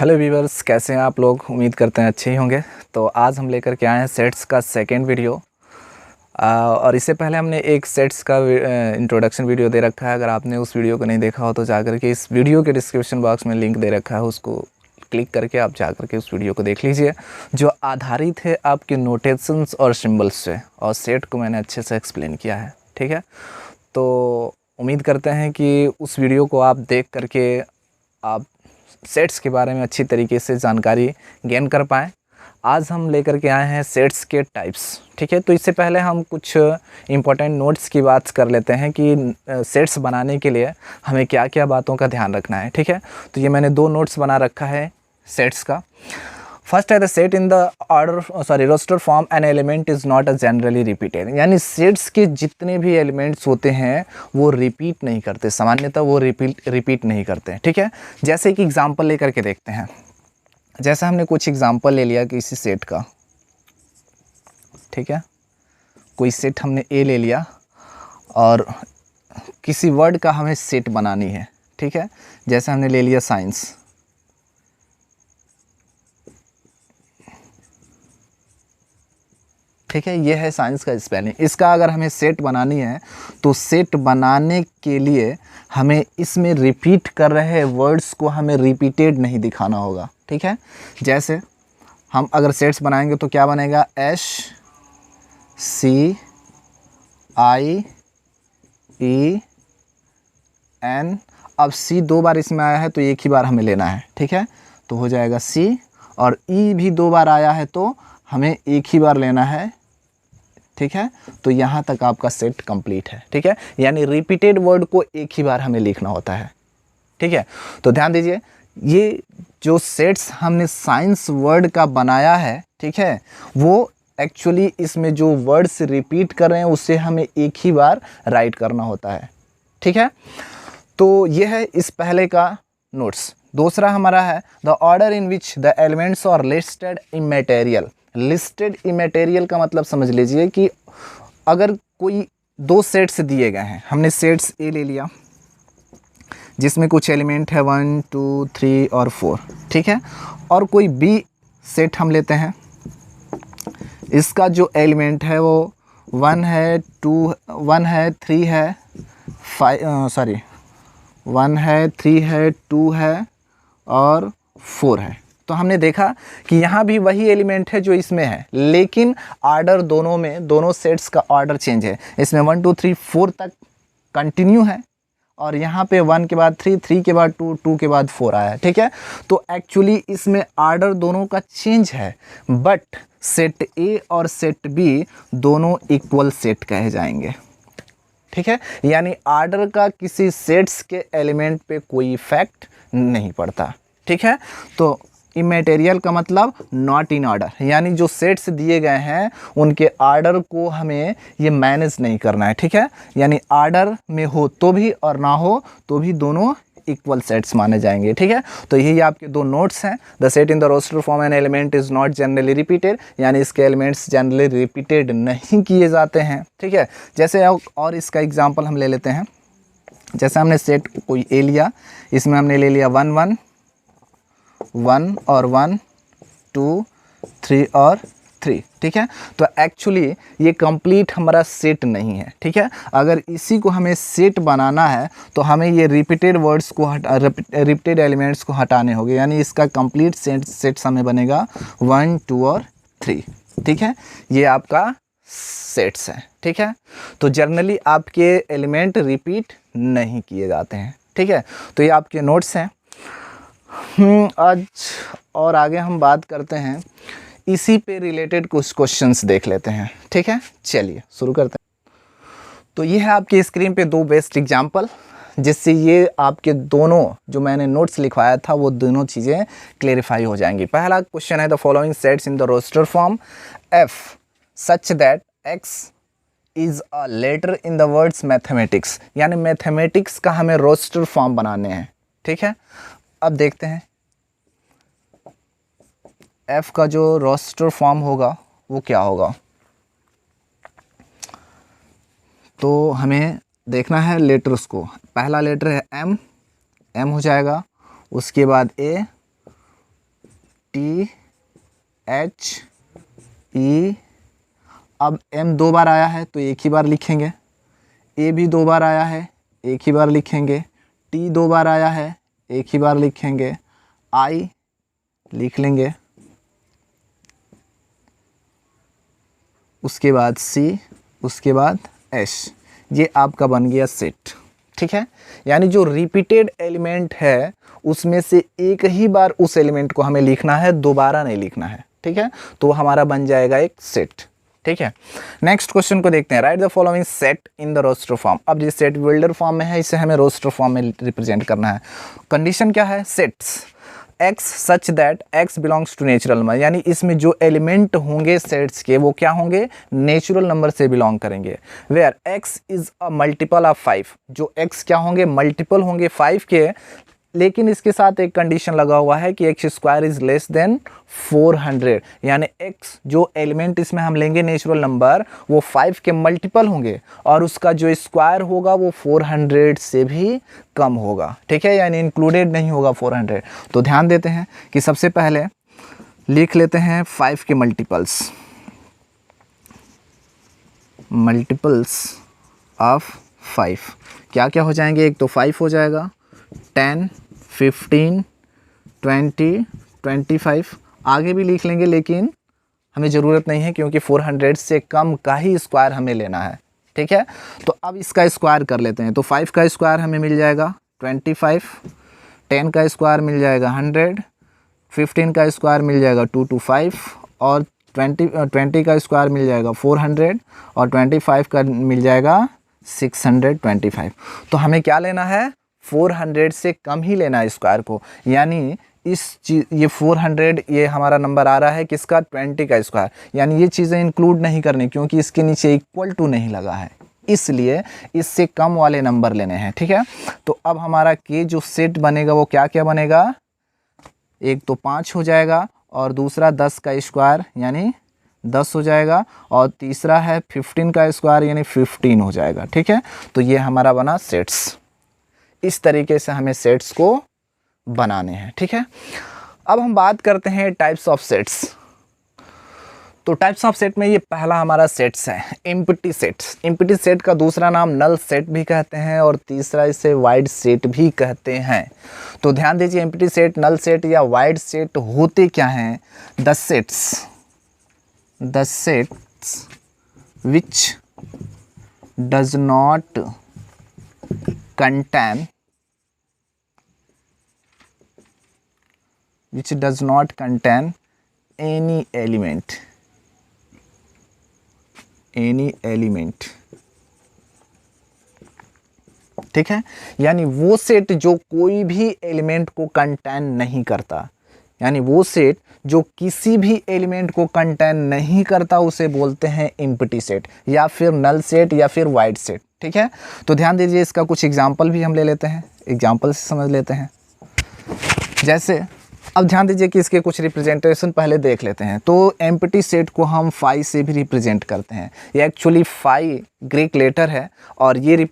Hello viewers, कैसे हैं आप लोग। उम्मीद करते हैं अच्छे ही होंगे। तो आज हम लेकर के आए हैं सेट्स का सेकंड वीडियो। और इससे पहले हमने एक सेट्स का इंट्रोडक्शन वीडियो दे रखा है। अगर आपने उस वीडियो को नहीं देखा हो तो जाकर के इस वीडियो के डिस्क्रिप्शन बॉक्स में लिंक दे रखा है, उसको क्लिक करके आप जाकर के उस वीडियो को देख लीजिए, जो आधारित है आपके नोटेशंस और सिम्बल्स से। और सेट को मैंने अच्छे से एक्सप्लेन किया है, ठीक है। तो उम्मीद करते हैं कि उस वीडियो को आप देख करके आप सेट्स के बारे में अच्छी तरीके से जानकारी गेन कर पाएँ। आज हम लेकर के आए हैं सेट्स के टाइप्स, ठीक है। तो इससे पहले हम कुछ इम्पोर्टेंट नोट्स की बात कर लेते हैं कि सेट्स बनाने के लिए हमें क्या क्या बातों का ध्यान रखना है, ठीक है। तो ये मैंने दो नोट्स बना रखा है सेट्स का। फर्स्ट है the set in the roster form an element is not a generally repeated. यानी सेट्स के जितने भी एलिमेंट्स होते हैं वो रिपीट नहीं करते, सामान्यतः वो रिपीट नहीं करते, ठीक है। जैसे कि एग्जांपल लेकर के देखते हैं। जैसे हमने कुछ एग्जांपल ले लिया किसी सेट का, ठीक है। कोई सेट हमने ए ले लिया और किसी वर्ड का हमें सेट बनानी है, ठीक है। जैसे हमने ले लिया साइंस, ठीक है। ये है साइंस का स्पेलिंग। इसका अगर हमें सेट बनानी है तो सेट बनाने के लिए हमें इसमें रिपीट कर रहे वर्ड्स को हमें रिपीटेड नहीं दिखाना होगा, ठीक है। जैसे हम अगर सेट्स बनाएंगे तो क्या बनेगा, SCIEN। अब C दो बार इसमें आया है तो एक ही बार हमें लेना है, ठीक है। तो हो जाएगा C। और E भी दो बार आया है तो हमें एक ही बार लेना है, ठीक है। तो यहाँ तक आपका सेट कंप्लीट है, ठीक है। यानी रिपीटेड वर्ड को एक ही बार हमें लिखना होता है, ठीक है। तो ध्यान दीजिए, ये जो सेट्स हमने साइंस वर्ड का बनाया है, ठीक है, वो एक्चुअली इसमें जो वर्ड्स रिपीट कर रहे हैं उसे हमें एक ही बार राइट करना होता है, ठीक है। तो ये है इस पहले का नोट्स। दूसरा हमारा है the order in which the elements are listed immaterial. Listed immaterial का मतलब समझ लीजिए कि अगर कोई दो सेट्स दिए गए हैं, हमने सेट्स ए ले लिया जिसमें कुछ एलिमेंट है 1 2 3 और 4, ठीक है। और कोई बी सेट हम लेते हैं, इसका जो एलिमेंट है वो 1 है 3 है 1 है 3 है 2 है और 4 है। तो हमने देखा कि यहाँ भी वही एलिमेंट है जो इसमें है, लेकिन ऑर्डर दोनों में, दोनों सेट्स का ऑर्डर चेंज है। इसमें 1 2 3 4 तक कंटिन्यू है और यहाँ पे 1 के बाद 3, 3 के बाद 2, 2 के बाद 4 आया है, ठीक है। तो एक्चुअली इसमें ऑर्डर दोनों का चेंज है, बट सेट ए और सेट बी दोनों इक्वल सेट कहे जाएंगे, ठीक है। यानी ऑर्डर का किसी सेट्स के एलिमेंट पे कोई इफेक्ट नहीं पड़ता, ठीक है। तो इमैटेरियल का मतलब नॉट इन ऑर्डर, यानी जो सेट्स दिए गए हैं उनके ऑर्डर को हमें ये मैनेज नहीं करना है, ठीक है। यानी ऑर्डर में हो तो भी और ना हो तो भी दोनों इक्वल सेट्स माने जाएंगे, ठीक है। तो यही आपके दो नोट्स हैं। The set in the roster form an element is not generally repeated, यानी इसके एलिमेंट्स जनरली रिपीटेड नहीं किए जाते हैं, ठीक है। जैसे और इसका एग्जांपल हम ले लेते हैं। जैसे हमने सेट कोई ए लिया, इसमें हमने ले लिया 1 1 1 और 1 2 3 और 3, ठीक है। तो एक्चुअली ये कंप्लीट हमारा सेट नहीं है, ठीक है। अगर इसी को हमें सेट बनाना है तो हमें ये रिपीटेड वर्ड्स को रिपीटेड एलिमेंट्स को हटाने होंगे, यानी इसका कंप्लीट सेट हमें बनेगा 1 2 और 3, ठीक है। ये आपका सेट्स है, ठीक है। तो जनरली आपके एलिमेंट रिपीट नहीं किए जाते हैं, ठीक है। तो ये आपके नोट्स हैं। आज और आगे हम बात करते हैं, इसी पे रिलेटेड कुछ क्वेश्चंस देख लेते हैं, ठीक है। चलिए शुरू करते हैं। तो ये है आपकी स्क्रीन पे दो बेस्ट एग्जांपल, जिससे ये आपके दोनों जो मैंने नोट्स लिखवाया था वो दोनों चीज़ें क्लेरिफाई हो जाएंगी। पहला क्वेश्चन है the following sets in the roster form F such that x is a letter in the words mathematics. यानी मैथमेटिक्स का हमें रोस्टर फॉर्म बनाने हैं, ठीक है। अब देखते हैं एफ का जो रोस्टर फॉर्म होगा वो क्या होगा। तो हमें देखना है लेटर्स को। पहला लेटर है एम, एम हो जाएगा। उसके बाद ए, T H E, अब M 2 बार आया है तो एक ही बार लिखेंगे, A भी 2 बार आया है एक ही बार लिखेंगे, T 2 बार आया है एक ही बार लिखेंगे, I लिख लेंगे, उसके बाद C, उसके बाद S। ये आपका बन गया सेट। ठीक है, यानी जो रिपीटेड एलिमेंट है उसमें से एक ही बार उस एलिमेंट को हमें लिखना है, दोबारा नहीं लिखना है। ठीक है, तो हमारा बन जाएगा एक सेट। ठीक है, नेक्स्ट क्वेश्चन को देखते हैं। Write the following set in the roster form. अब ये सेट बिल्डर फॉर्म में है, इसे हमें रोस्टर फॉर्म में रिप्रेजेंट करना है। कंडीशन क्या है? Sets x such that x belongs to natural number, यानी इसमें जो एलिमेंट होंगे सेट्स के वो क्या होंगे? नेचुरल नंबर से बिलोंग करेंगे। Where x is a multiple of 5, जो x क्या होंगे? मल्टीपल होंगे 5 के, लेकिन इसके साथ एक कंडीशन लगा हुआ है कि x square is less then 400, यानी x जो एलिमेंट इसमें हम लेंगे नेचुरल नंबर वो 5 के मल्टीपल होंगे और उसका जो स्क्वायर होगा वो 400 से भी कम होगा। ठीक है, यानी इंक्लूडेड नहीं होगा 400। तो ध्यान देते हैं कि सबसे पहले लिख लेते हैं 5 के मल्टीपल्स ऑफ 5 क्या क्या हो जाएंगे? एक तो 5 हो जाएगा, 10, 15, 20, 25, आगे भी लिख लेंगे लेकिन हमें ज़रूरत नहीं है क्योंकि 400 से कम का ही स्क्वायर हमें लेना है। ठीक है, तो अब इसका स्क्वायर कर लेते हैं। तो 5 का स्क्वायर हमें मिल जाएगा 25, 10 का स्क्वायर मिल जाएगा 100, 15 का स्क्वायर मिल जाएगा 225 और 20 का स्क्वायर मिल जाएगा 400 और 25 का मिल जाएगा 625। तो हमें क्या लेना है? 400 से कम ही लेना है स्क्वायर को, यानी इस चीज़ ये 400 ये हमारा नंबर आ रहा है किसका? 20 का स्क्वायर, यानी ये चीज़ें इंक्लूड नहीं करनी क्योंकि इसके नीचे इक्वल टू नहीं लगा है, इसलिए इससे कम वाले नंबर लेने हैं। ठीक है, तो अब हमारा के जो सेट बनेगा वो क्या क्या बनेगा? एक तो 5 हो जाएगा और दूसरा 10 का स्क्वायर यानी 10 हो जाएगा और तीसरा है 15 का स्क्वायर यानी 15 हो जाएगा। ठीक है, तो ये हमारा बना सेट्स। इस तरीके से हमें सेट्स को बनाने हैं। ठीक है, अब हम बात करते हैं टाइप्स ऑफ सेट्स। तो टाइप्स ऑफ सेट में ये पहला हमारा सेट्स है एम्प्टी सेट्स। एम्प्टी सेट का दूसरा नाम नल सेट भी कहते हैं और तीसरा इसे वाइड सेट भी कहते हैं। तो ध्यान दीजिए, एम्प्टी सेट, नल सेट या वाइड सेट होते क्या हैं? The sets which does not contain any element ठीक है, यानी वो सेट जो कोई भी एलिमेंट को कंटेन नहीं करता, यानी वो सेट जो किसी भी एलिमेंट को कंटेन नहीं करता उसे बोलते हैं एम्प्टी सेट या फिर नल सेट या फिर वाइड सेट। ठीक है, तो ध्यान दीजिए, इसका कुछ एग्जांपल भी हम ले लेते हैं, एग्जांपल से समझ लेते हैं। जैसे अब ध्यान दीजिए कि इसके कुछ रिप्रेजेंटेशन पहले देख लेते हैं। तो एम्प्टी सेट को हम फाई से भी रिप्रेजेंट करते हैं। ये एक्चुअली फाई ग्रीक लेटर है और ये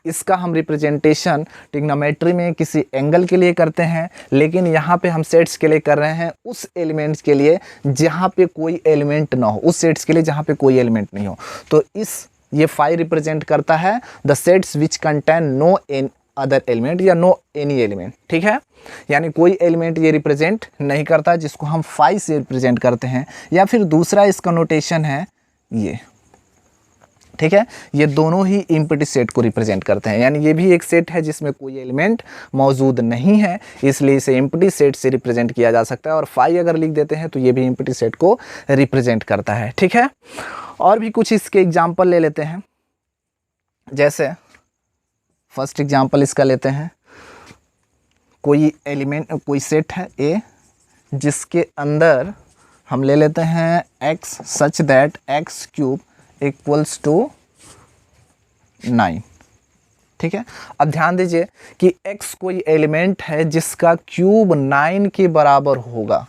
इसका हम रिप्रेजेंटेशन ट्रिग्नोमेट्री में किसी एंगल के लिए करते हैं, लेकिन यहाँ पे हम सेट्स के लिए कर रहे हैं उस एलिमेंट्स के लिए जहाँ पे कोई एलिमेंट ना हो, उस सेट्स के लिए जहाँ पे कोई एलिमेंट नहीं हो। तो ये फाई रिप्रेजेंट करता है the sets which contain no an other element या नो एनी एलिमेंट। ठीक है, यानी कोई एलिमेंट ये रिप्रेजेंट नहीं करता, जिसको हम फाई से रिप्रेजेंट करते हैं। या फिर दूसरा इसका नोटेशन है ये। ठीक है, ये दोनों ही एम्प्टी सेट को रिप्रेजेंट करते हैं, यानी ये भी एक सेट है जिसमें कोई एलिमेंट मौजूद नहीं है, इसलिए इसे एम्प्टी सेट से रिप्रेजेंट किया जा सकता है। और फाई अगर लिख देते हैं तो ये भी एम्प्टी सेट को रिप्रेजेंट करता है। ठीक है, और भी कुछ इसके एग्जाम्पल ले लेते हैं। जैसे फर्स्ट एग्जाम्पल इसका लेते हैं, कोई सेट है ए जिसके अंदर हम ले लेते हैं x such that x cube equals to 9। ठीक है, अब ध्यान दीजिए कि x कोई एलिमेंट है जिसका क्यूब 9 के बराबर होगा।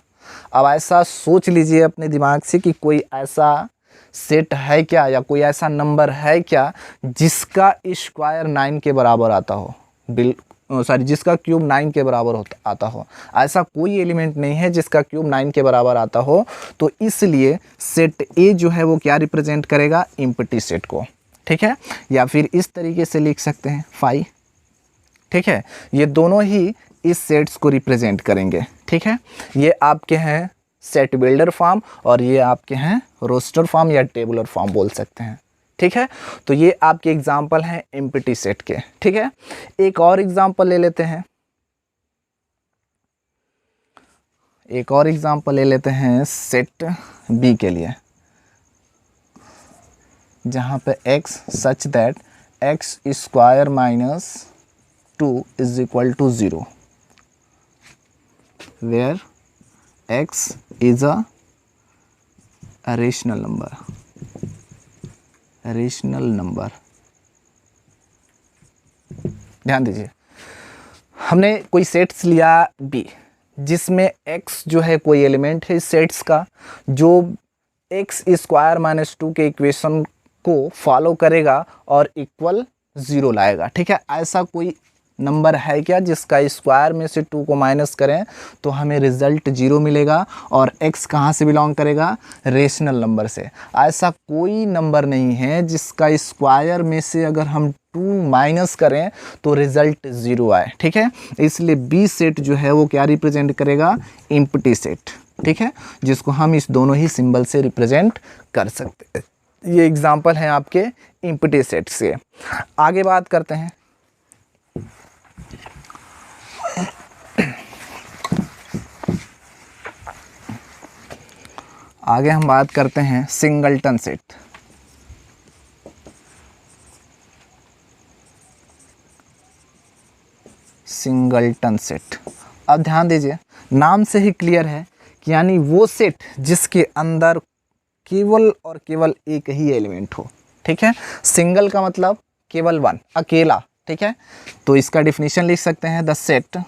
अब ऐसा सोच लीजिए अपने दिमाग से कि कोई ऐसा सेट है क्या या कोई ऐसा नंबर है क्या जिसका स्क्वायर 9 के बराबर आता हो। जिसका क्यूब 9 के बराबर होता आता हो। ऐसा कोई एलिमेंट नहीं है जिसका क्यूब 9 के बराबर आता हो, तो इसलिए सेट ए जो है वो क्या रिप्रेजेंट करेगा, एम्प्टी सेट को। ठीक है, या फिर इस तरीके से लिख सकते हैं 5। ठीक है, ये दोनों ही इस सेट्स को रिप्रेजेंट करेंगे। ठीक है, ये आपके हैं सेट बिल्डर फॉर्म और ये आपके हैं रोस्टर फॉर्म या टेबुलर फॉर्म बोल सकते हैं। ठीक है, तो ये आपके एग्जाम्पल हैं एम्प्टी सेट के। ठीक है, एक और एग्जाम्पल ले लेते हैं, एक और एग्जाम्पल ले लेते हैं सेट बी के लिए, जहाँ पे x such that x square minus 2 is equal to 0, where x is a rational number, rational number. ध्यान दीजिए, हमने कोई सेट्स लिया B जिसमें x जो है कोई एलिमेंट है इस सेट्स का, जो x स्क्वायर माइनस 2 के इक्वेशन को फॉलो करेगा और इक्वल 0 लाएगा। ठीक है, ऐसा कोई नंबर है क्या जिसका स्क्वायर में से 2 को माइनस करें तो हमें रिजल्ट 0 मिलेगा, और x कहाँ से बिलोंग करेगा, रेशनल नंबर से। ऐसा कोई नंबर नहीं है जिसका स्क्वायर में से अगर हम 2 माइनस करें तो रिजल्ट 0 आए। ठीक है, इसलिए बी सेट जो है वो क्या रिप्रेजेंट करेगा, एम्प्टी सेट। ठीक है, जिसको हम इस दोनों ही सिंबल से रिप्रेजेंट कर सकते हैं। ये एग्जाम्पल हैं आपके एम्प्टी सेट से। आगे बात करते हैं, आगे हम बात करते हैं सिंगलटन सेट। सिंगलटन सेट, अब ध्यान दीजिए, नाम से ही क्लियर है कि यानी वो सेट जिसके अंदर केवल और केवल एक ही एलिमेंट हो। ठीक है, सिंगल का मतलब केवल वन, अकेला। ठीक है, तो इसका डिफिनीशन लिख सकते हैं, the set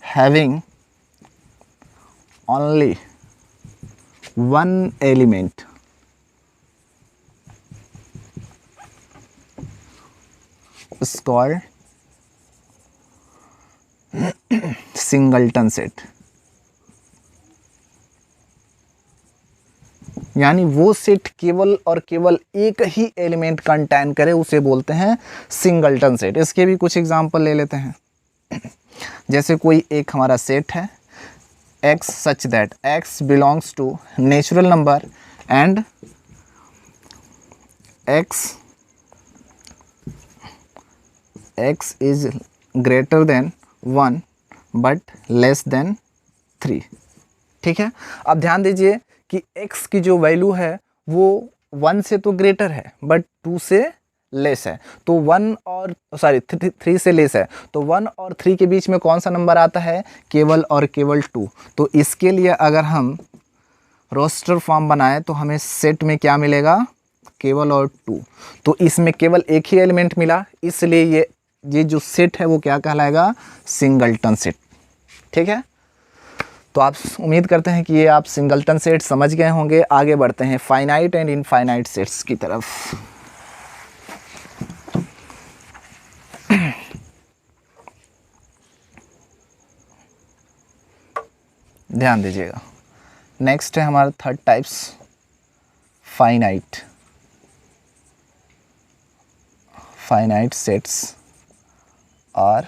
having only one element is called singleton set। यानी वो सेट केवल और केवल एक ही एलिमेंट कंटेन करे उसे बोलते हैं सिंगलटन सेट। इसके भी कुछ एग्जांपल ले लेते हैं। जैसे कोई एक हमारा सेट है x such that x belongs to natural number and x is greater than 1 but less than 3। ठीक है, अब ध्यान दीजिए कि x की जो वैल्यू है वो 1 से तो ग्रेटर है बट 2 से लेस है, तो 1 और 3 से लेस है, तो 1 और 3 के बीच में कौन सा नंबर आता है, केवल और केवल 2। तो इसके लिए अगर हम रोस्टर फॉर्म बनाए तो हमें सेट में क्या मिलेगा, केवल और 2। तो इसमें केवल एक ही एलिमेंट मिला, इसलिए ये जो सेट है वो क्या कहलाएगा, सिंगलटन सेट। ठीक है, तो आप उम्मीद करते हैं कि ये आप सिंगलटन सेट समझ गए होंगे। आगे बढ़ते हैं फाइनाइट एंड इनफाइनाइट सेट्स की तरफ। ध्यान दीजिएगा, नेक्स्ट है हमारा third types, finite. Finite sets और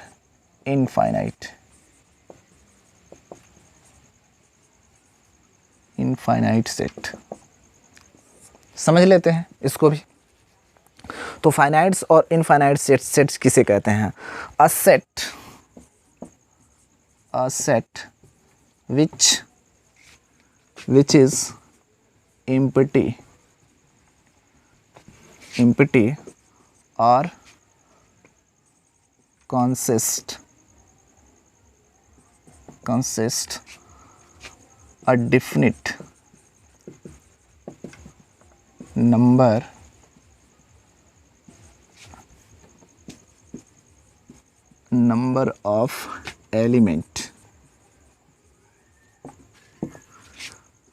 इनफाइनाइट। इनफाइनाइट सेट समझ लेते हैं इसको भी। तो फाइनाइट्स और इनफाइनाइट सेट्स किसे कहते हैं, a set which is empty or consist a definite number of element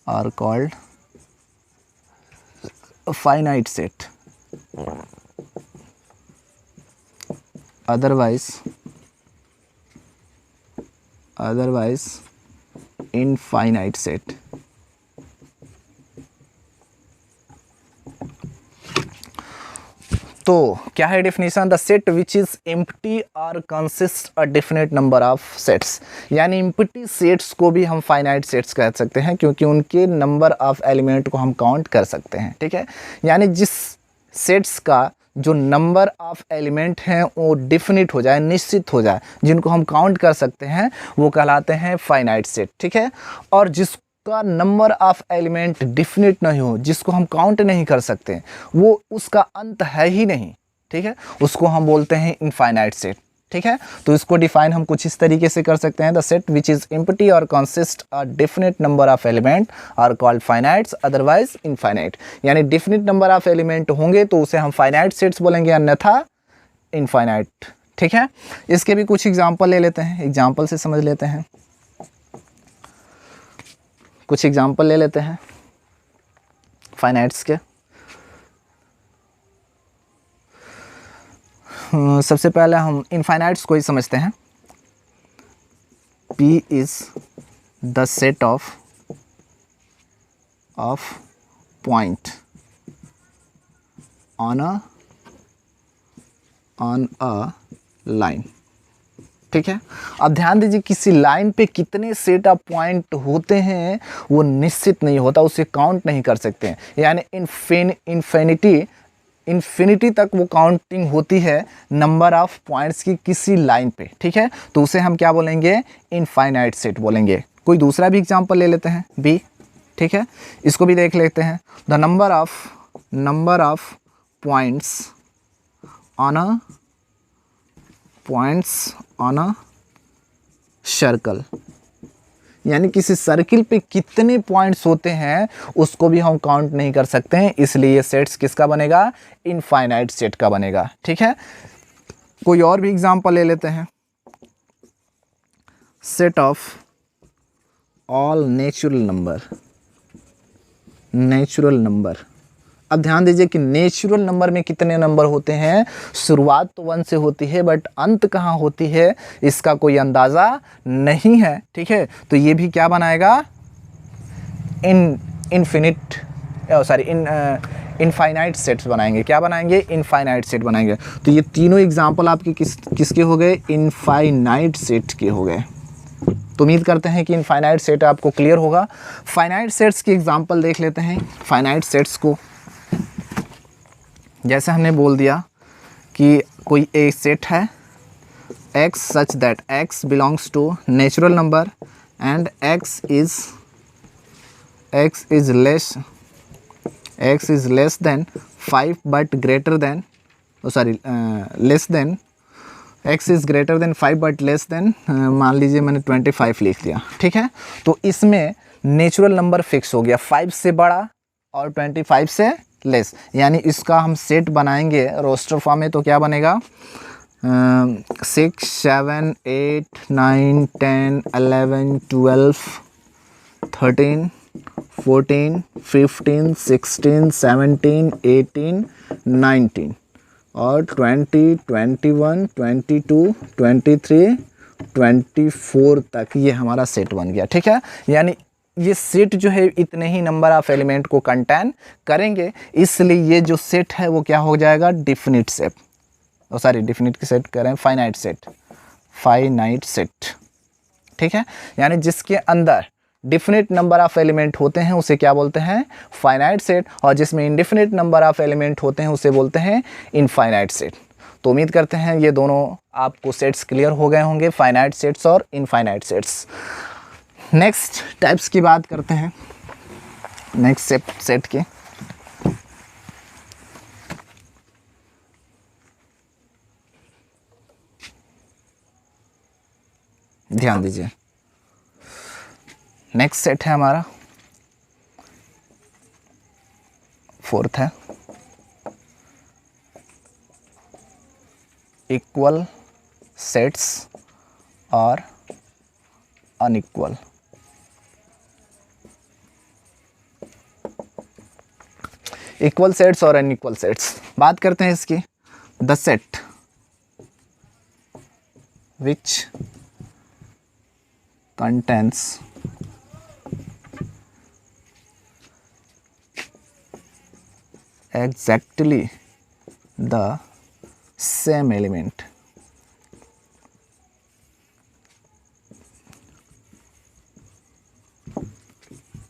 are called a finite set। otherwise infinite set। तो क्या है definition? The set which is empty और consist a definite number of sets. यानी empty sets को भी हम finite sets कह सकते हैं क्योंकि उनके नंबर ऑफ एलिमेंट को हम काउंट कर सकते हैं। ठीक है, यानी जिस सेट्स का जो नंबर ऑफ एलिमेंट हैं वो डिफिनिट हो जाए, निश्चित हो जाए, जिनको हम काउंट कर सकते हैं, वो कहलाते हैं फाइनाइट सेट। ठीक है, और जिसका नंबर ऑफ एलिमेंट डिफिनिट नहीं हो, जिसको हम काउंट नहीं कर सकते, वो उसका अंत है ही नहीं, ठीक है, उसको हम बोलते हैं इनफाइनाइट सेट। ठीक है, तो इसको डिफाइन हम कुछ इस तरीके से कर सकते हैं, the set which is empty और consist a definite number of element are called finites, otherwise infinite. यानी डेफिनेट नंबर ऑफ एलिमेंट होंगे तो उसे हम फाइनाइट सेट्स बोलेंगे, अन्यथा इनफाइनाइट। ठीक है, इसके भी कुछ एग्जाम्पल ले लेते हैं, एग्जाम्पल से समझ लेते हैं, कुछ एग्जाम्पल ले लेते हैं फाइनाइट्स के। सबसे पहले हम इनफाइनाइट्स को ही समझते हैं। P is the set of point on a line। ठीक है, अब ध्यान दीजिए, किसी लाइन पे कितने सेट ऑफ पॉइंट होते हैं वो निश्चित नहीं होता, उसे काउंट नहीं कर सकते हैं। यानी इन्फिनिटी तक वो काउंटिंग होती है नंबर ऑफ पॉइंट्स की किसी लाइन पे। ठीक है, तो उसे हम क्या बोलेंगे? इनफाइनाइट सेट बोलेंगे। कोई दूसरा भी एग्जांपल ले लेते हैं, बी। ठीक है, इसको भी देख लेते हैं। The number of points on a circle, यानी किसी सर्किल पे कितने पॉइंट्स होते हैं उसको भी हम काउंट नहीं कर सकते हैं, इसलिए ये सेट्स किसका बनेगा? इनफाइनाइट सेट का बनेगा। ठीक है, कोई और भी एग्जांपल ले लेते हैं। Set of all natural number. अब ध्यान दीजिए कि नेचुरल नंबर में कितने नंबर होते हैं? शुरुआत तो 1 से होती है, बट अंत कहाँ होती है इसका कोई अंदाज़ा नहीं है। ठीक है, तो ये भी क्या बनाएगा? इनफाइनाइट सेट्स बनाएंगे। क्या बनाएंगे? इनफाइनाइट सेट बनाएंगे। तो ये तीनों एग्जाम्पल आपके किसके हो गए? इनफाइनाइट सेट के हो गए। तो उम्मीद करते हैं कि इनफाइनाइट सेट आपको क्लियर होगा। फाइनाइट सेट्स की एग्जाम्पल देख लेते हैं। फाइनाइट सेट्स को जैसे हमने बोल दिया कि कोई एक सेट है x such that x belongs to natural number and x is less than 5 but greater than x is greater than 5 but less than, मान लीजिए मैंने 25 लिख दिया। ठीक है, तो इसमें नेचुरल नंबर फिक्स हो गया, 5 से बड़ा और 25 से लेस, यानी इसका हम सेट बनाएंगे रोस्टर फॉर्म में, तो क्या बनेगा? 6 7 8 9 10 11 12 13 14 15 16 17 18 19 और 20 21 22 23 24 तक ये हमारा सेट बन गया। ठीक है, यानी ये सेट जो है इतने ही नंबर ऑफ एलिमेंट को कंटेन करेंगे, इसलिए ये जो सेट है वो क्या हो जाएगा? Definite set. डिफिनिट की सेट करें, फाइनाइट सेट। ठीक है, यानी जिसके अंदर डिफिनिट नंबर ऑफ एलिमेंट होते हैं उसे क्या बोलते हैं? फाइनाइट सेट, और जिसमें इनडिफिनिट नंबर ऑफ एलिमेंट होते हैं उसे बोलते हैं इनफाइनाइट सेट। तो उम्मीद करते हैं ये दोनों आपको सेट्स क्लियर हो गए होंगे, फाइनाइट सेट्स और इनफाइनाइट सेट्स। नेक्स्ट टाइप्स की बात करते हैं, नेक्स्ट सेट के। ध्यान दीजिए, नेक्स्ट सेट है हमारा 4th है इक्वल सेट्स और अनइक्वल। इक्वल सेट्स और अनइक्वल सेट्स बात करते हैं इसकी। The set which contains exactly the same element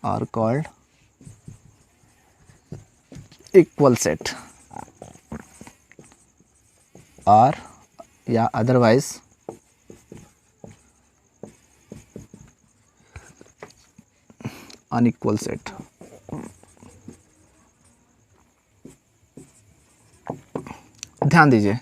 are called equal set, or या otherwise unequal set। ध्यान दीजिए,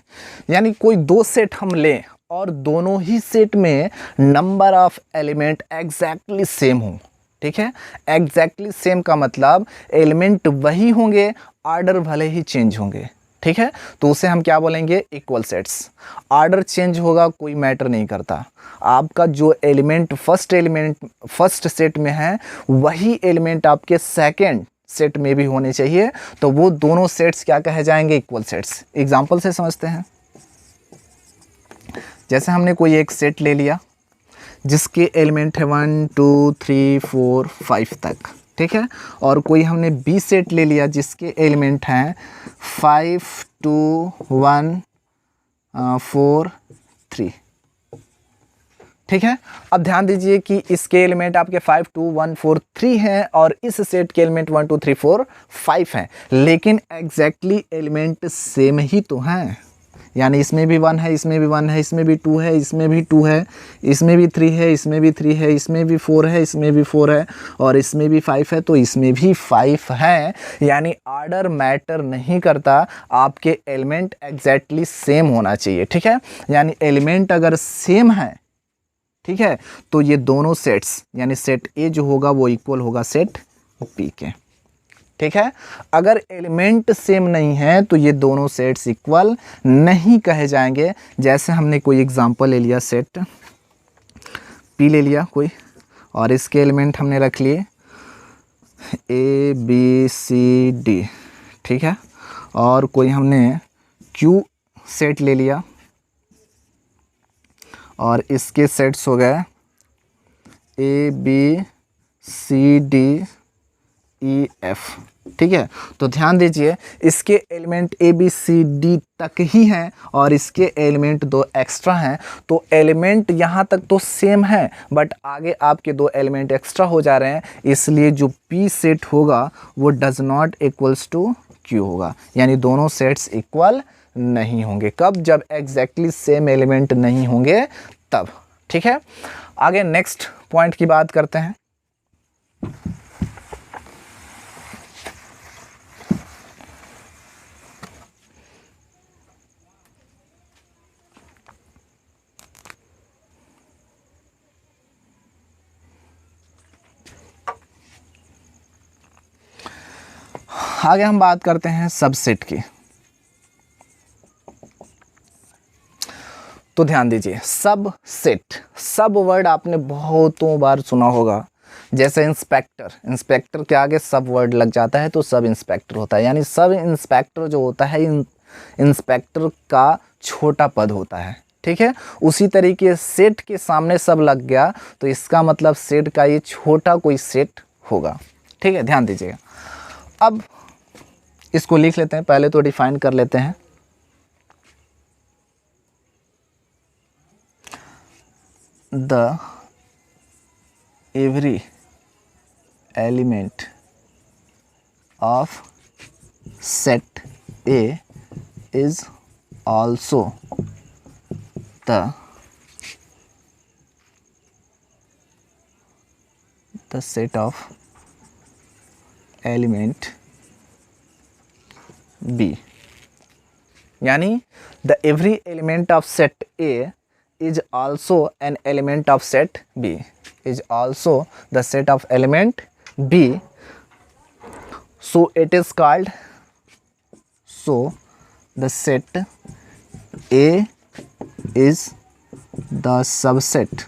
यानी कोई दो सेट हम लें और दोनों ही सेट में number of element exactly same हो, ठीक है। एग्जैक्टली सेम का मतलब एलिमेंट वही होंगे, ऑर्डर भले ही चेंज होंगे, ठीक है। तो उसे हम क्या बोलेंगे, इक्वल सेट्स। ऑर्डर चेंज होगा कोई मैटर नहीं करता, आपका जो एलिमेंट फर्स्ट सेट में है वही एलिमेंट आपके सेकंड सेट में भी होने चाहिए, तो वो दोनों सेट्स क्या कहे जाएंगे, इक्वल सेट्स। एग्जांपल से समझते हैं। जैसे हमने कोई एक सेट ले लिया जिसके एलिमेंट है 1 2 3 4 5 तक, ठीक है, और कोई हमने बी सेट ले लिया जिसके एलिमेंट हैं 5 2 1 4 3, ठीक है। अब ध्यान दीजिए कि इसके एलिमेंट आपके 5 2 1 4 3 हैं और इस सेट के एलिमेंट 1 2 3 4 5 हैं, लेकिन एग्जैक्टली एलिमेंट सेम ही तो हैं। यानी इसमें भी 1 है, इसमें भी 1 है, इसमें भी 2 है, इसमें भी 2 है, इसमें भी 3 है, इसमें भी 3 है, इसमें भी 4 है, इसमें भी 4 है, और इसमें भी 5 है, तो इसमें भी 5 है। यानी ऑर्डर मैटर नहीं करता, आपके एलिमेंट एग्जैक्टली सेम होना चाहिए, ठीक है। यानी एलिमेंट अगर सेम है, ठीक है, तो ये दोनों सेट्स यानी सेट ए जो होगा वो इक्वल होगा सेट बी के, ठीक है। अगर एलिमेंट सेम नहीं है तो ये दोनों सेट्स इक्वल नहीं कहे जाएंगे। जैसे हमने कोई एग्जांपल ले लिया, सेट पी ले लिया कोई, और इसके एलिमेंट हमने रख लिए ए बी सी डी, ठीक है, और कोई हमने क्यू सेट ले लिया और इसके सेट्स हो गए A B C D E F, ठीक है। तो ध्यान दीजिए, इसके element A B C D तक ही हैं और इसके एलिमेंट 2 एक्स्ट्रा हैं, तो एलिमेंट यहाँ तक तो सेम है, बट आगे आपके 2 एलिमेंट एक्स्ट्रा हो जा रहे हैं, इसलिए जो पी सेट होगा वो does not equals to Q होगा। यानी दोनों सेट्स इक्वल नहीं होंगे। कब? जब एग्जैक्टली सेम एलिमेंट नहीं होंगे तब, ठीक है। आगे नेक्स्ट पॉइंट की बात करते हैं। आगे हम बात करते हैं सबसेट की। तो ध्यान दीजिए, सब सेट, सब वर्ड आपने बहुतों बार सुना होगा। जैसे इंस्पेक्टर के आगे सब वर्ड लग जाता है तो सब इंस्पेक्टर होता है, यानी सब इंस्पेक्टर जो होता है इंस्पेक्टर का छोटा पद होता है, ठीक है। उसी तरीके सेट के सामने सब लग गया तो इसका मतलब सेट का ये छोटा कोई सेट होगा, ठीक है। ध्यान दीजिएगा, अब इसको लिख लेते हैं, पहले तो डिफाइन कर लेते हैं। The every element of set A is also the set of element B। यानी the every element of set A is also an element of set B, is also the set of element B, so it is called, so the set A is the subset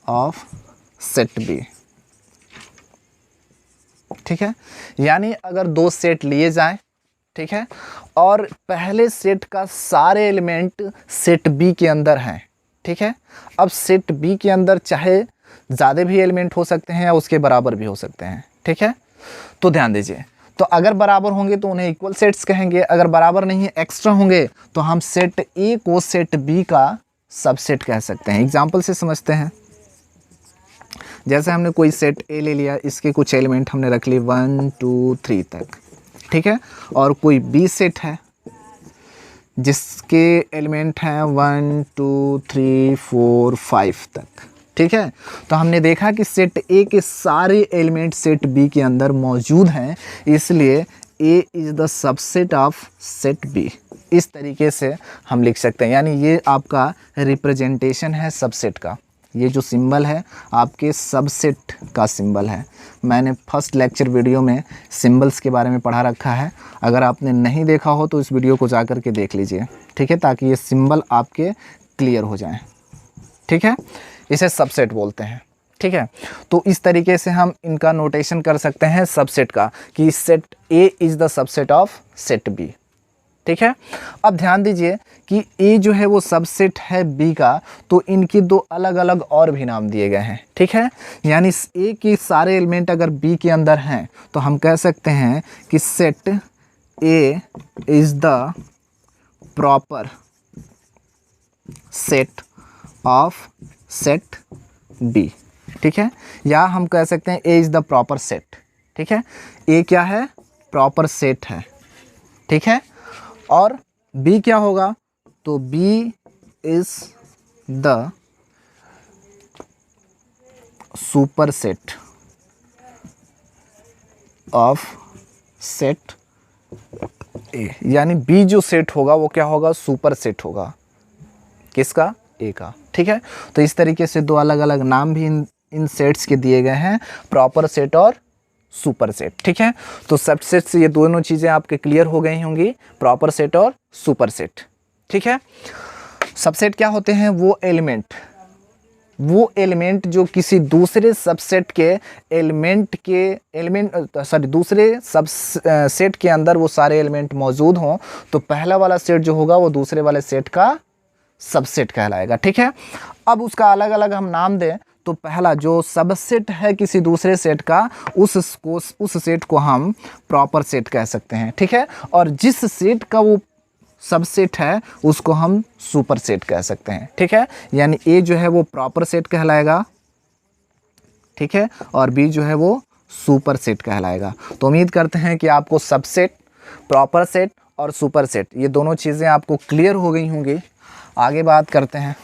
of set B, ठीक है। यानी अगर दो set लिए जाएं ठीक है, और पहले सेट का सारे एलिमेंट सेट बी के अंदर हैं। ठीक है, अब सेट बी के अंदर चाहे ज़्यादा भी एलिमेंट हो सकते हैं या उसके बराबर भी हो सकते हैं। ठीक है, तो ध्यान दीजिए, तो अगर बराबर होंगे तो उन्हें इक्वल सेट्स कहेंगे, अगर बराबर नहीं है एक्स्ट्रा होंगे तो हम सेट ए को सेट बी का सबसेट कह सकते हैं। एग्जाम्पल से समझते हैं, जैसे हमने कोई सेट ए ले लिया, इसके कुछ एलिमेंट हमने रख लिए 1 2 3 तक। ठीक है, और कोई बी सेट है जिसके एलिमेंट हैं 1 2 3 4 5 तक। ठीक है, तो हमने देखा कि सेट ए के सारे एलिमेंट सेट बी के अंदर मौजूद हैं, इसलिए A is the subset of set B. इस तरीके से हम लिख सकते हैं, यानी ये आपका रिप्रेजेंटेशन है सबसेट का। ये जो सिंबल है आपके सबसेट का सिंबल है। मैंने फर्स्ट लेक्चर वीडियो में सिंबल्स के बारे में पढ़ा रखा है, अगर आपने नहीं देखा हो तो इस वीडियो को जा कर के देख लीजिए। ठीक है, ताकि ये सिंबल आपके क्लियर हो जाएं। ठीक है, इसे सबसेट बोलते हैं। ठीक है, तो इस तरीके से हम इनका नोटेशन कर सकते हैं सबसेट का, कि set A is the subset of set B. ठीक है, अब ध्यान दीजिए कि ए जो है वो सबसेट है बी का, तो इनकी दो अलग अलग और भी नाम दिए गए हैं। ठीक है, यानी ए के सारे एलिमेंट अगर बी के अंदर हैं तो हम कह सकते हैं कि set A is the proper set of set B. ठीक है, या हम कह सकते हैं A is the proper set. ठीक है, ए क्या है? प्रॉपर सेट है। ठीक है, और बी क्या होगा? तो B is the super set of set A, यानी बी जो सेट होगा वो क्या होगा? सुपर सेट होगा। किसका? ए का। ठीक है, तो इस तरीके से दो अलग अलग नाम भी इन सेट्स के दिए गए हैं, प्रॉपर सेट और सुपर सेट। ठीक है, तो सबसेट से ये दोनों चीज़ें आपके क्लियर हो गई होंगी, प्रॉपर सेट और सुपर सेट। ठीक है, सबसेट क्या होते हैं? वो एलिमेंट जो किसी दूसरे सबसेट के दूसरे सब सेट के अंदर वो सारे एलिमेंट मौजूद हों, तो पहला वाला सेट जो होगा वो दूसरे वाले सेट का सबसेट कहलाएगा। ठीक है, अब उसका अलग अलग हम नाम दें तो पहला जो सबसेट है किसी दूसरे सेट का, उस सेट को हम प्रॉपर सेट कह सकते हैं। ठीक है, और जिस सेट का वो सबसेट है उसको हम सुपर सेट कह सकते हैं। ठीक है, यानी ए जो है वो प्रॉपर सेट कहलाएगा। ठीक है, और बी जो है वो सुपर सेट कहलाएगा। तो उम्मीद करते हैं कि आपको सबसेट, प्रॉपर सेट और सुपर सेट ये दोनों चीज़ें आपको क्लियर हो गई होंगी। आगे बात करते हैं।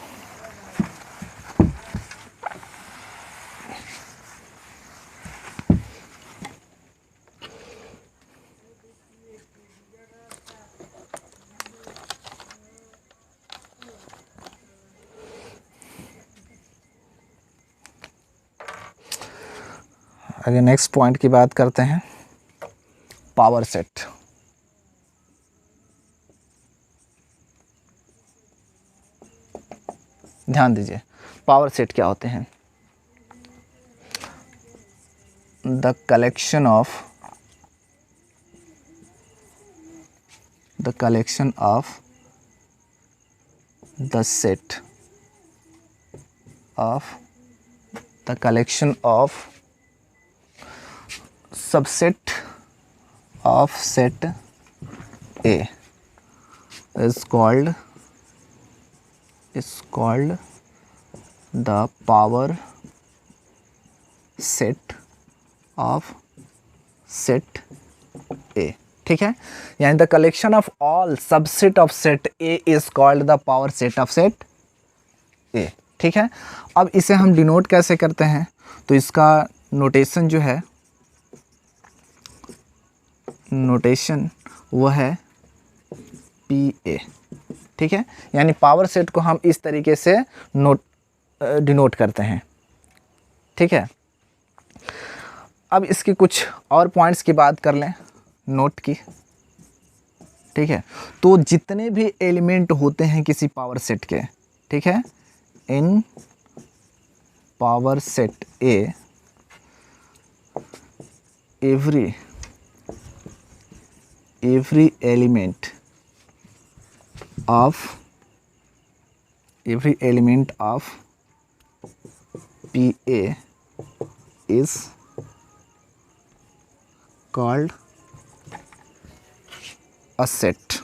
आगे नेक्स्ट पॉइंट की बात करते हैं, पावर सेट। ध्यान दीजिए, पावर सेट क्या होते हैं? The collection of the set of the collection of subset of set A is called the power set of set A। ठीक है, यानी the collection of all subset of set A is called the power set of set A। ठीक है, अब इसे हम denote कैसे करते हैं? तो इसका नोटेशन जो है, नोटेशन वो है PA। ठीक है, यानी पावर सेट को हम इस तरीके से डिनोट करते हैं। ठीक है, अब इसकी कुछ और पॉइंट्स की बात कर लें नोट की। ठीक है, तो जितने भी एलिमेंट होते हैं किसी पावर सेट के, ठीक है, in power set A every element of PA is called a set।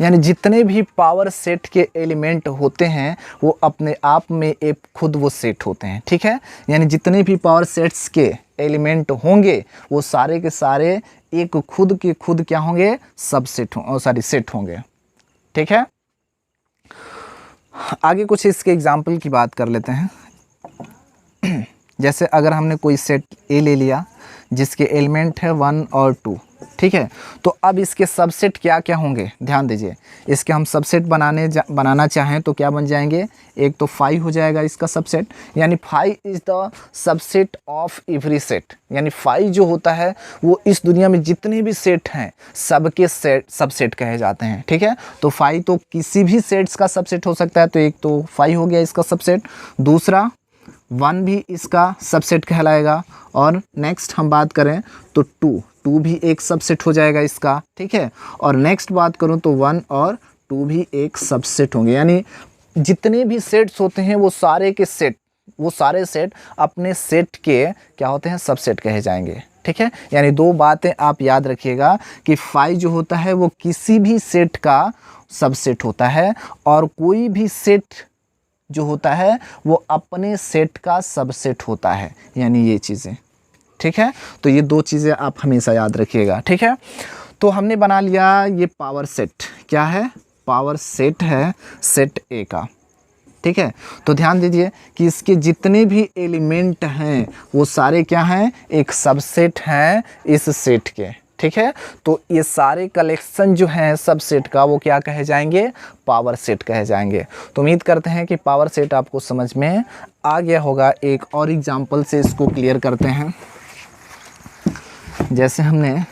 यानी जितने भी पावर सेट के एलिमेंट होते हैं वो अपने आप में एक खुद वो सेट होते हैं, ठीक है। यानी जितने भी पावर सेट्स के एलिमेंट होंगे वो सारे के सारे एक खुद के खुद क्या होंगे, सबसेट सेट होंगे, ठीक है। आगे कुछ इसके एग्जाम्पल की बात कर लेते हैं। जैसे अगर हमने कोई सेट ए ले लिया जिसके एलिमेंट है 1 और 2, ठीक है। तो अब इसके सबसेट क्या क्या होंगे, ध्यान दीजिए। इसके हम सबसेट बनाना चाहें तो क्या बन जाएंगे, एक तो 5 हो जाएगा इसका सबसेट, यानी 5 is the subset of every set. यानी 5 जो होता है वो इस दुनिया में जितने भी सेट हैं सबके सेट सबसेट कहे जाते हैं, ठीक है। तो 5 तो किसी भी सेट्स का सबसेट हो सकता है, तो एक तो 5 हो गया इसका सबसेट। दूसरा 1 भी इसका सबसेट कहलाएगा। और नेक्स्ट हम बात करें तो 2 भी एक सबसेट हो जाएगा इसका, ठीक है। और नेक्स्ट बात करूं तो 1 और 2 भी एक सबसेट होंगे। यानी जितने भी सेट्स होते हैं वो सारे के सेट, वो सारे सेट अपने सेट के क्या होते हैं, सबसेट कहे जाएंगे, ठीक है। यानी दो बातें आप याद रखिएगा कि 5 जो होता है वो किसी भी सेट का सबसेट होता है और कोई भी सेट जो होता है वो अपने सेट का सबसेट होता है, यानी ये चीज़ें, ठीक है। तो ये दो चीज़ें आप हमेशा याद रखिएगा, ठीक है। तो हमने बना लिया ये पावर सेट, क्या है, पावर सेट है सेट ए का, ठीक है। तो ध्यान दीजिए कि इसके जितने भी एलिमेंट हैं वो सारे क्या हैं, एक सबसेट हैं इस सेट के, ठीक है। तो ये सारे कलेक्शन जो हैं सबसेट का वो क्या कहे जाएंगे, पावर सेट कहे जाएंगे। तो उम्मीद करते हैं कि पावर सेट आपको समझ में आ गया होगा। एक और एग्जांपल से इसको क्लियर करते हैं। जैसे हमने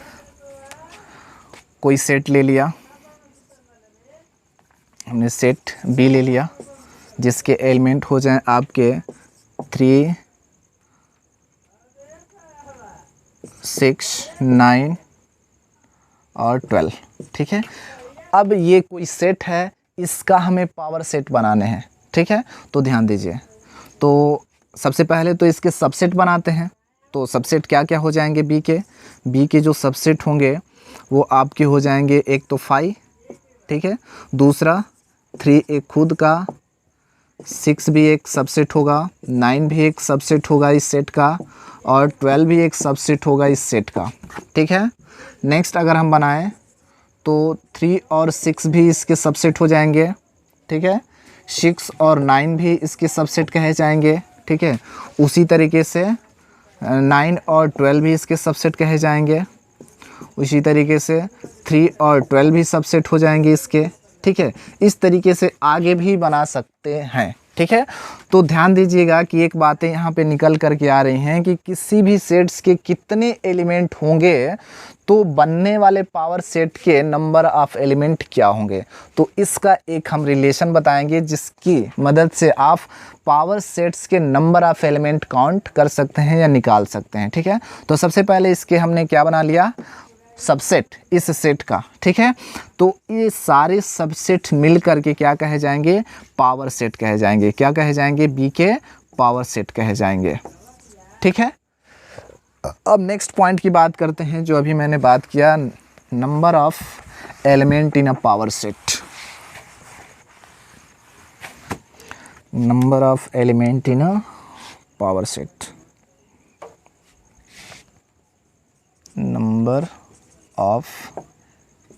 कोई सेट ले लिया, हमने सेट बी ले लिया जिसके एलिमेंट हो जाएं आपके 3, 6, 9 और 12, ठीक है। अब ये कोई सेट है, इसका हमें पावर सेट बनाने हैं, ठीक है। तो ध्यान दीजिए, तो सबसे पहले तो इसके सबसेट बनाते हैं। तो सबसेट क्या क्या हो जाएंगे, बी के जो सबसेट होंगे वो आपके हो जाएंगे, एक तो 5, ठीक है। दूसरा 3 एक खुद का, 6 भी एक सबसेट होगा, 9 भी एक सबसेट होगा इस सेट का, और 12 भी एक सबसेट होगा इस सेट का, ठीक है। नेक्स्ट अगर हम बनाएं तो 3 और 6 भी इसके सबसेट हो जाएंगे, ठीक है। 6 और 9 भी इसके सबसेट कहे जाएंगे, ठीक है। उसी तरीके से 9 और 12 भी इसके सबसेट कहे जाएंगे। उसी तरीके से 3 और 12 भी सबसेट हो जाएंगे इसके, ठीक है। इस तरीके से आगे भी बना सकते हैं, ठीक है। तो ध्यान दीजिएगा कि एक बातें यहाँ पे निकल कर के आ रही हैं कि किसी भी सेट्स के कितने एलिमेंट होंगे तो बनने वाले पावर सेट के नंबर ऑफ़ एलिमेंट क्या होंगे। तो इसका एक हम रिलेशन बताएंगे जिसकी मदद से आप पावर सेट्स के नंबर ऑफ़ एलिमेंट काउंट कर सकते हैं या निकाल सकते हैं, ठीक है। तो सबसे पहले इसके हमने क्या बना लिया, सबसेट इस सेट का, ठीक है। तो ये सारे सबसेट मिल करके क्या कहे जाएंगे, पावर सेट कहे जाएंगे। क्या कहे जाएंगे, बी के पावर सेट कहे जाएंगे, ठीक है। अब नेक्स्ट पॉइंट की बात करते हैं जो अभी मैंने बात किया, number of element in a power set. Number of element in a power set, number of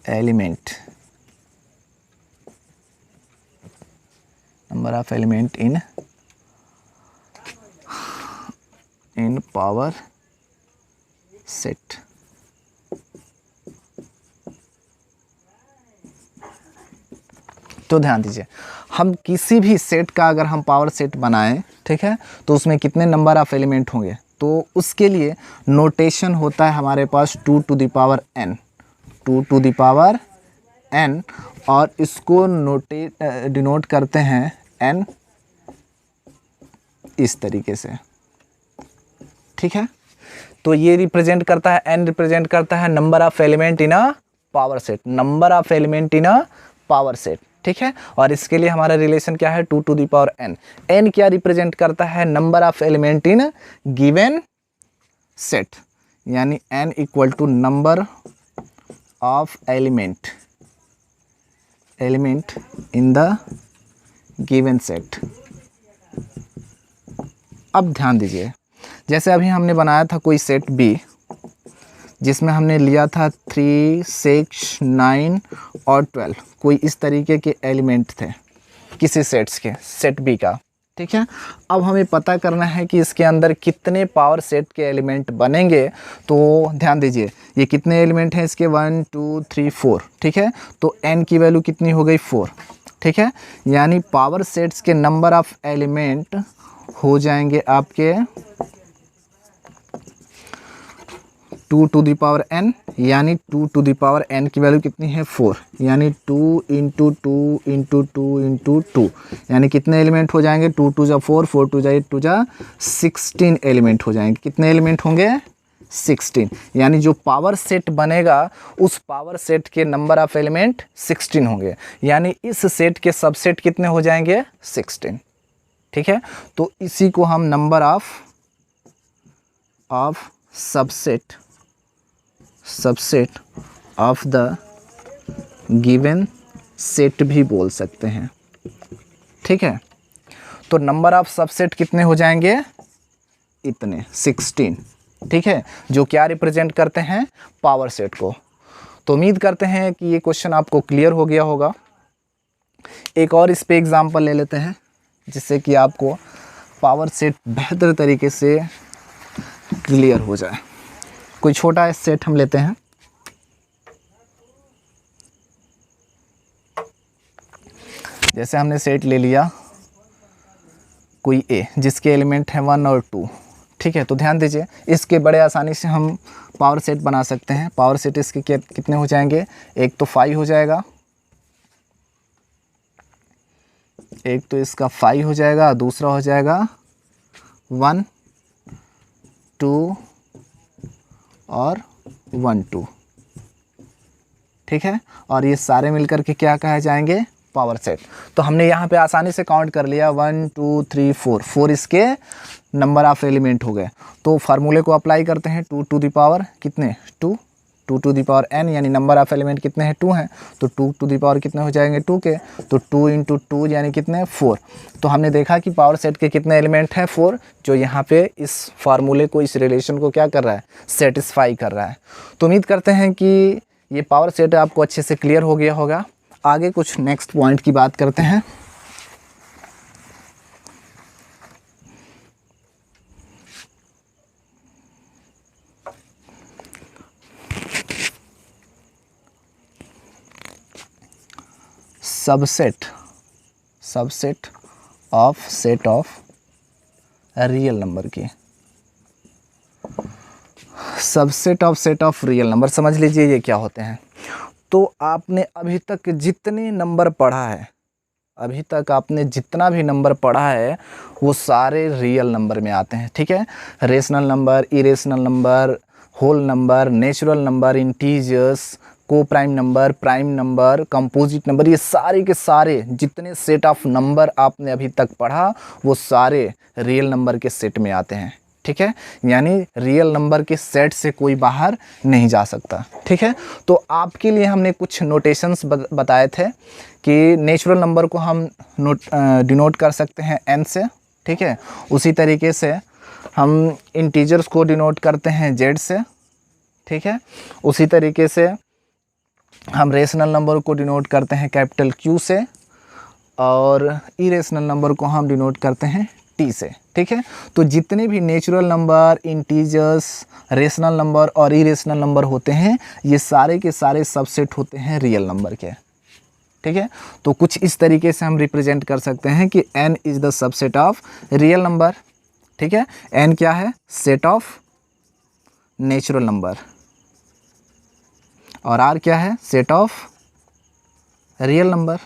element, number of element in power set। तो ध्यान दीजिए, हम किसी भी सेट का अगर हम पावर सेट बनाएं, ठीक है, तो उसमें कितने नंबर ऑफ एलिमेंट होंगे। तो उसके लिए नोटेशन होता है हमारे पास 2 to the power n, 2 to the power n, और इसको डिनोट करते हैं n इस तरीके से, ठीक है। तो ये रिप्रेजेंट करता है, n रिप्रेजेंट करता है number of element in a power set, number of element in a power set, ठीक है। और इसके लिए हमारा रिलेशन क्या है, 2 to the power n। n क्या रिप्रेजेंट करता है, number of element in given set, यानी n equal to number of element in the given set. अब ध्यान दीजिए, जैसे अभी हमने बनाया था कोई सेट B जिसमें हमने लिया था 3, 6, 9 और 12, कोई इस तरीके के एलिमेंट थे किसी सेट्स के, सेट B का, ठीक है। अब हमें पता करना है कि इसके अंदर कितने पावर सेट के एलिमेंट बनेंगे। तो ध्यान दीजिए, ये कितने एलिमेंट हैं इसके, 1, 2, 3, 4, ठीक है। तो n की वैल्यू कितनी हो गई, 4, ठीक है। यानी पावर सेट्स के नंबर ऑफ एलिमेंट हो जाएंगे आपके 2 टू द पावर n, यानी 2 टू द पावर n की वैल्यू कितनी है, 4, यानी 2 इंटू 2 इंटू 2 इंटू 2, यानी कितने एलिमेंट हो जाएंगे, 2 2 जा 4, 4 2 जा 8, 2 जा 16 एलिमेंट हो जाएंगे। कितने एलिमेंट होंगे, 16, यानी जो पावर सेट बनेगा उस पावर सेट के नंबर ऑफ एलिमेंट 16 होंगे, यानी इस सेट के सबसेट कितने हो जाएंगे, 16, ठीक है। तो इसी को हम number of subset of the given set भी बोल सकते हैं, ठीक है। तो नंबर ऑफ सबसेट कितने हो जाएंगे, इतने 16, ठीक है, जो क्या रिप्रेजेंट करते हैं, पावर सेट को। तो उम्मीद करते हैं कि ये क्वेश्चन आपको क्लियर हो गया होगा। एक और इस पे एग्जांपल ले लेते हैं जिससे कि आपको पावर सेट बेहतर तरीके से क्लियर हो जाए। कोई छोटा सेट हम लेते हैं, जैसे हमने सेट ले लिया कोई A जिसके एलिमेंट हैं 1 और 2, ठीक है। तो ध्यान दीजिए, इसके बड़े आसानी से हम पावर सेट बना सकते हैं। पावर सेट इसके कितने हो जाएंगे, एक तो 5 हो जाएगा, एक तो इसका 5 हो जाएगा, दूसरा हो जाएगा 1, 2 और 1 2, ठीक है। और ये सारे मिलकर के क्या कहे जाएंगे, पावर सेट। तो हमने यहाँ पे आसानी से काउंट कर लिया, 1 2 3 4, 4 इसके नंबर ऑफ एलिमेंट हो गए। तो फार्मूले को अप्लाई करते हैं, 2 टू द पावर कितने, 2 टू द पावर n, यानी नंबर ऑफ एलिमेंट कितने हैं, 2 हैं, तो 2 टू द पावर कितने हो जाएंगे, 2 के, तो 2 इंटू 2 यानी कितने, 4। तो हमने देखा कि पावर सेट के कितने एलिमेंट हैं, 4, जो यहाँ पे इस फार्मूले को, इस रिलेशन को क्या कर रहा है, सेटिस्फाई कर रहा है। तो उम्मीद करते हैं कि ये पावर सेट आपको अच्छे से क्लियर हो गया होगा। आगे कुछ नेक्स्ट पॉइंट की बात करते हैं। Subset of set of real number की, subset of set of real number समझ लीजिए ये क्या होते हैं। तो आपने अभी तक जितने नंबर पढ़ा है, अभी तक आपने जितना भी नंबर पढ़ा है वो सारे रियल नंबर में आते हैं, ठीक है। Rational number, irrational number, whole number, natural number, integers, को prime number, prime number, composite number, ये सारे के सारे जितने सेट ऑफ नंबर आपने अभी तक पढ़ा वो सारे रियल नंबर के सेट में आते हैं, ठीक है। यानी रियल नंबर के सेट से कोई बाहर नहीं जा सकता, ठीक है। तो आपके लिए हमने कुछ नोटेशंस बताए थे कि नेचुरल नंबर को हम डिनोट कर सकते हैं n से, ठीक है। उसी तरीके से हम इंटीजर्स को डिनोट करते हैं z से, ठीक है। उसी तरीके से हम रेशनल नंबर को डिनोट करते हैं कैपिटल Q से, और इरेशनल नंबर को हम डिनोट करते हैं T से, ठीक है। तो जितने भी natural number, integers, rational number और इरेशनल नंबर होते हैं ये सारे के सारे सबसेट होते हैं रियल नंबर के, ठीक है। तो कुछ इस तरीके से हम रिप्रेजेंट कर सकते हैं कि n is the subset of real number, ठीक है। n क्या है, सेट ऑफ नेचुरल नंबर, और r क्या है, सेट ऑफ रियल नंबर,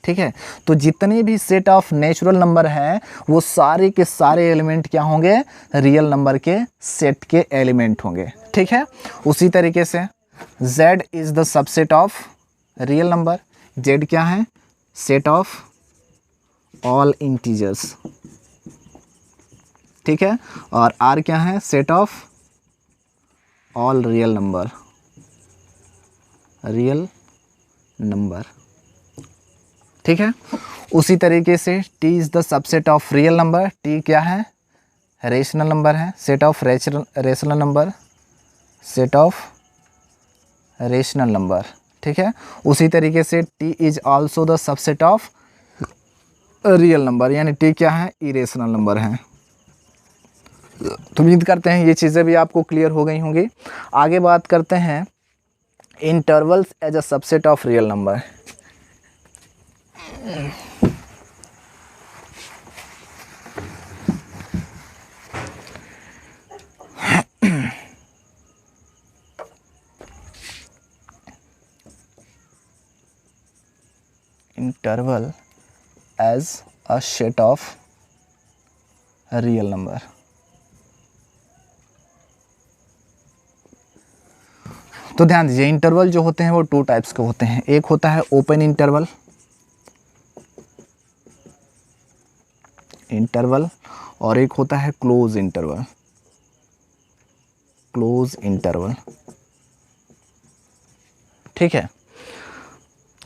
ठीक है। तो जितने भी सेट ऑफ नेचुरल नंबर हैं वो सारे के सारे एलिमेंट क्या होंगे, रियल नंबर के सेट के एलिमेंट होंगे, ठीक है। उसी तरीके से z is the subset of real number, z क्या है, सेट ऑफ ऑल इंटीजर्स, ठीक है। और r क्या है, set of all real number, real number, ठीक है। उसी तरीके से t is the subset of real number, t क्या है, रेशनल नंबर है, set of rational number, set of rational number, ठीक है। उसी तरीके से t is also the subset of real number, यानी t क्या है, इरेशनल नंबर है। तो उम्मीद करते हैं ये चीज़ें भी आपको क्लियर हो गई होंगी। आगे बात करते हैं intervals as a subset of real number. Interval as a set of real number. तो ध्यान दीजिए, इंटरवल जो होते हैं वो टू टाइप्स के होते हैं। एक होता है ओपन इंटरवल, और एक होता है क्लोज इंटरवल, ठीक है।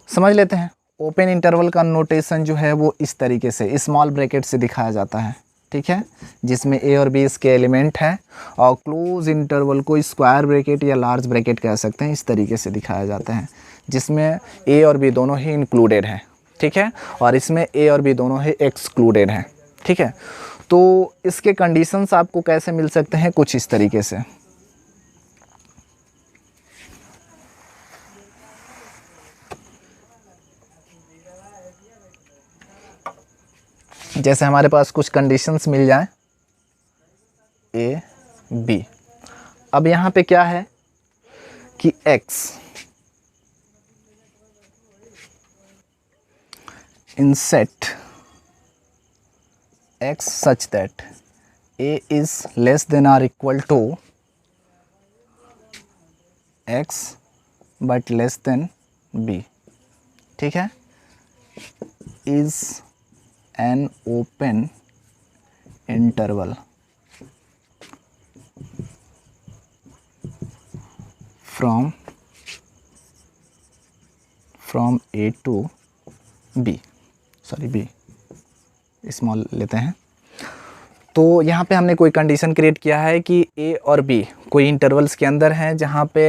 समझ लेते हैं। ओपन इंटरवल का नोटेशन जो है वो इस तरीके से स्मॉल ब्रैकेट से दिखाया जाता है, ठीक है, जिसमें a और b इसके एलिमेंट हैं। और क्लोज इंटरवल को स्क्वायर ब्रैकेट या लार्ज ब्रैकेट कह सकते हैं, इस तरीके से दिखाया जाता है, जिसमें a और b दोनों ही इंक्लूडेड हैं, ठीक है, और इसमें a और b दोनों ही एक्सक्लूडेड हैं, ठीक है। तो इसके कंडीशंस आपको कैसे मिल सकते हैं, कुछ इस तरीके से। जैसे हमारे पास कुछ कंडीशंस मिल जाए a b, अब यहाँ पे क्या है कि x in set x such that a is less than or equal to x but less than b, ठीक है, is an open interval from a to b, sorry b small लेते हैं। तो यहाँ पे हमने कोई कंडीशन क्रिएट किया है कि a और b कोई इंटरवल्स के अंदर हैं जहाँ पे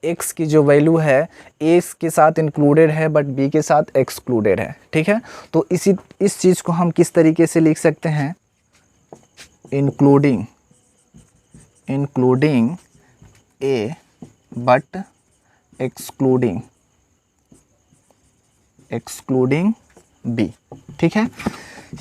x की जो वैल्यू है a के साथ इंक्लूडेड है बट b के साथ एक्सक्लूडेड है, ठीक है। तो इस चीज़ को हम किस तरीके से लिख सकते हैं, including a but excluding b, ठीक है।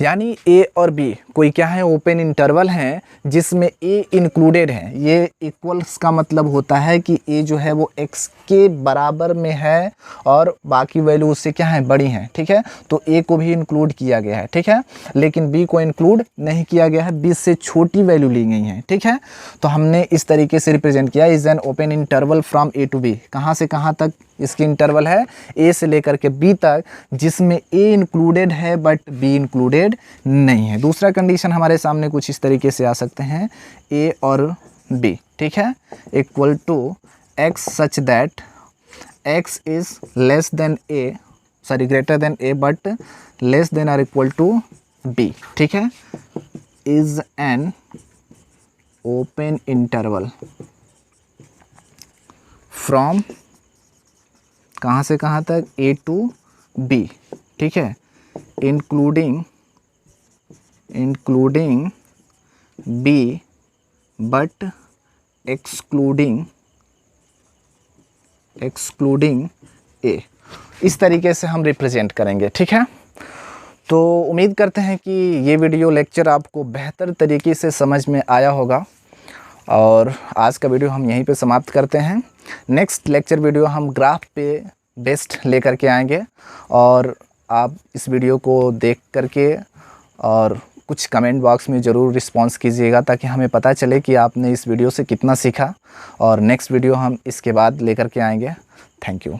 यानी a और b कोई क्या है, ओपन इंटरवल हैं जिसमें a इंक्लूडेड है। ये इक्वल्स का मतलब होता है कि a जो है वो x के बराबर में है और बाकी वैल्यू उससे क्या है, बड़ी हैं, ठीक है। तो a को भी इंक्लूड किया गया है, ठीक है, लेकिन b को इंक्लूड नहीं किया गया है, b से छोटी वैल्यू ली गई है, ठीक है। तो हमने इस तरीके से रिप्रेजेंट किया, is an open interval from a to b। कहाँ से कहाँ तक इसकी इंटरवल है, a से लेकर के b तक, जिसमें a इंक्लूडेड है बट b इंक्लूडेड नहीं है। दूसरा कंडीशन हमारे सामने कुछ इस तरीके से आ सकते हैं, a और b, ठीक है, equal to x such that x is less than a, sorry greater than a but less than और इक्वल टू b, ठीक है, is an open interval from कहाँ से कहाँ तक, a टू b, ठीक है, including b but excluding a। इस तरीके से हम रिप्रेजेंट करेंगे, ठीक है। तो उम्मीद करते हैं कि ये वीडियो लेक्चर आपको बेहतर तरीके से समझ में आया होगा, और आज का वीडियो हम यहीं पे समाप्त करते हैं। नेक्स्ट लेक्चर वीडियो हम ग्राफ पे बेस्ड लेकर के आएंगे, और आप इस वीडियो को देख करके और कुछ कमेंट बॉक्स में ज़रूर रिस्पॉन्स कीजिएगा, ताकि हमें पता चले कि आपने इस वीडियो से कितना सीखा, और नेक्स्ट वीडियो हम इसके बाद लेकर के आएंगे। Thank you.